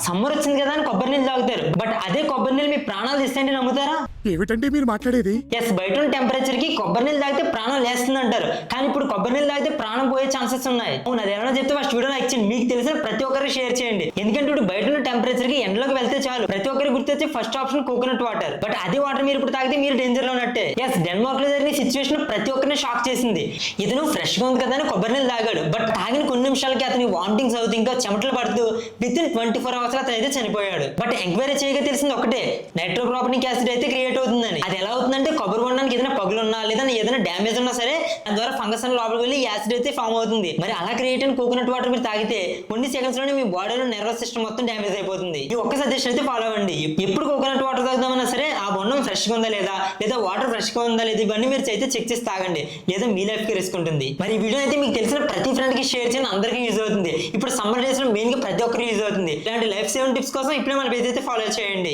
Summer వచ్చింది కదా అని కొబ్బరి నీళ్ళు తాగుతారు. బట్ అదే కొబ్బరి నీళ్ళు మీ ప్రాణాలు తీస్తాయంటే నమ్ముతారా? ఏమిటండి మీరు మాట్లాడేది? ఎస్, బయట ఉన్న టెంపరేచర్ కి కొబ్బరి నీళ్ళు తాగితే ప్రాణం లేస్తుంది అంటారు. కానీ ఇప్పుడు కొబ్బరి నీళ్ళు తాగితే ప్రాణం పోయే ఛాన్సెస్ ఉన్నాయి. అవును, అది ఎలా చెప్తే ఫస్ట్ వీడియో లైక్ చేయండి, మీకు తెలిసిన ప్రతి ఒక్కరికి షేర్ చేయండి. ఎందుకంటే ఇప్పుడు బయట ఉన్న టెంపరేచర్ కి ఎండలోకి వెళ్తే చాలు ప్రతి ఒక్కరికి గుర్తొచ్చే first option coconut water. But అదే వాటర్ మీరు ఇప్పుడు తాగితే మీరు డేంజర్ లో ఉన్నట్టే. ఎస్, డెన్మార్క్ లో జరిగిన సిచ్యువేషన్ ప్రతి ఒక్కరిని షాక్ చేసింది. ఇతను ఫ్రెష్ గా ఉంది కదా అని కొబ్బరి నీళ్ళు తాగాడు. బట్ తాగిన కొన్ని నిమిషాలకి అతని వామిటింగ్స్ అవుతూ ఇంకా చెమటలు పడుతూ విత్ ఇన్ 24 hours అతను అయితే చనిపోయాడు. బట్ ఎంక్వైరీ చేయగా తెలిసింది ఒకటే, నైట్రోప్రోపనిక్ యాసిడ్ అయితే క్రియేట్ అవుతుందని. అది ఎలా అవుతుందంటే కొబ్బరి బొండానికి ఏదైనా పగులున్నా లేదా ఏదైనా డ్యామేజ్ ఉన్నా సరే దాని ద్వారా ఫంగస్ అని లోపలికి వెళ్ళి యాసిడ్ అయితే ఫామ్ అవుతుంది. మరి అలా క్రియేట్ అయిన కోకోనట్ వాటర్ మీరు తాగితే కొన్ని సెకండ్స్ లోనే మీ బాడీలో నర్వస్ సిస్టమ్ మొత్తం డ్యామేజ్ అయిపోతుంది. ఈ ఒక్క సజెషన్ అయితే ఫాలో అవ్వండి. ఎప్పుడు కోకోనట్ వాటర్ తాగుదామన్నా సరే ఆ బొండం ఫ్రెష్ గా ఉందా లేదా వాటర్ ఫ్రెష్ గా ఉందా లేదా ఇవన్నీ మీరు అయితే చెక్ చేసి తాగండి, లేదా మీ లైఫ్ కి రిస్క్ ఉంటుంది. మరి ఈ వీడియో అయితే మీకు తెలిసిన ప్రతి ఫ్రెండ్ కి షేర్ చేయండి, అందరికీ యూజ్ అవుతుంది. ఇప్పుడు సమ్మర్ డేస్ లో మెయిన్ గా ప్రతి ఒక్కరికి యూజ్ అవుతుంది. ఇలాంటి లైఫ్ సేవింగ్ టిప్స్ కోసం ఇప్పుడే మన పేజ్ అయితే ఫాలో చేయండి.